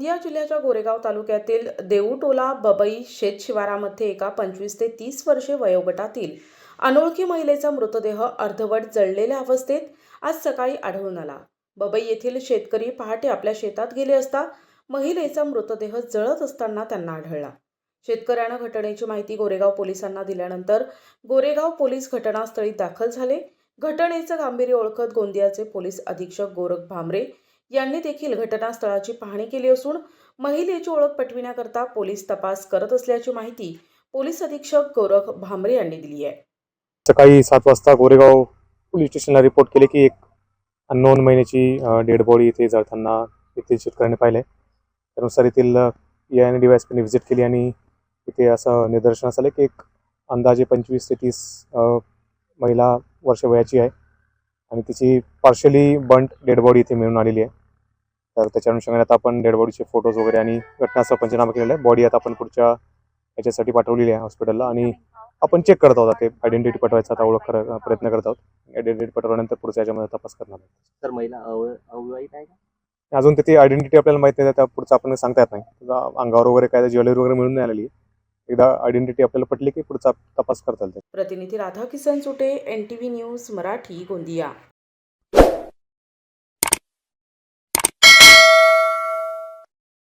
गोंदिया जिल्ह्याच्या गोरेगाव तालुक्यातील देऊटोला बबई शेत शिवारामध्ये एका 25 ते 30 वर्षे वयोगटातील अनोळखी महिलेचा मृतदेह अर्धवट जळलेल्या अवस्थेत आज सकाळी आढळून आला। बबई येथील शेतकरी पहाटे आपल्या शेतात गेले असता महिलेचा मृतदेह जळत असताना त्यांना आढळला। शेतकऱ्यानं घटनेची माहिती गोरेगाव पोलिसांना दिल्यानंतर गोरेगाव पोलीस घटनास्थळी दाखल झाले। घटनेचं गांभीर्य ओळखत गोंदियाचे पोलीस अधीक्षक गोरख भामरे यांनी देखील घटनास्थळाची पाहणी केली असून महिलेची ओळख पटविण्याकरता पोलीस तपास करत असल्याची माहिती पोलीस अधीक्षक गोरख भामरे यांनी दिली आहे। सकाळी 7 वाजता गोरेगाव पोलीस स्टेशनला रिपोर्ट केले की एक अननोन महिलेची डेड बॉडी इथे जळताना येथील शेतकऱ्यांनी पाहिले। त्यानुसार येथील DYSPने व्हिजिट केली आणि इथे असं निदर्शनास आले की एक अंदाजे 25 ते 30 महिला वर्ष वयाची आहे आणि तिची पार्शली बंट डेड बॉडी इथे मिळून आलेली आहे। तर त्याच्या अनुषंगाने आता आपण डेड बॉडीचे फोटोज वगैरे आणि घटनास्थळ पंचनामा केलेला आहे। बॉडी आता आपण पुढच्या याच्यासाठी पाठवलेली आहे हॉस्पिटलला आणि आपण चेक करत आहोत। ते आयडेंटिटी पटवायचा आता ओळख प्रयत्न करत आहोत। आयडेंटिटी पटवल्यानंतर पुढच्या याच्यामध्ये तपास करणार आहोत। तर महिला अविवाहित आहे का? अजून त्याची आयडेंटिटी आपल्याला माहिती नाही, त्या पुढचं आपण सांगता येत नाही। अंगावर वगैरे काय ज्वेलरी वगैरे मिळून नाही आलेली। एकदा आयडेंटिटी आपल्याला पटली की पुढचा तपास करता येईल। प्रतिनिधी राधा किसन सुटे, NTV न्यूज मराठी, गोंदिया।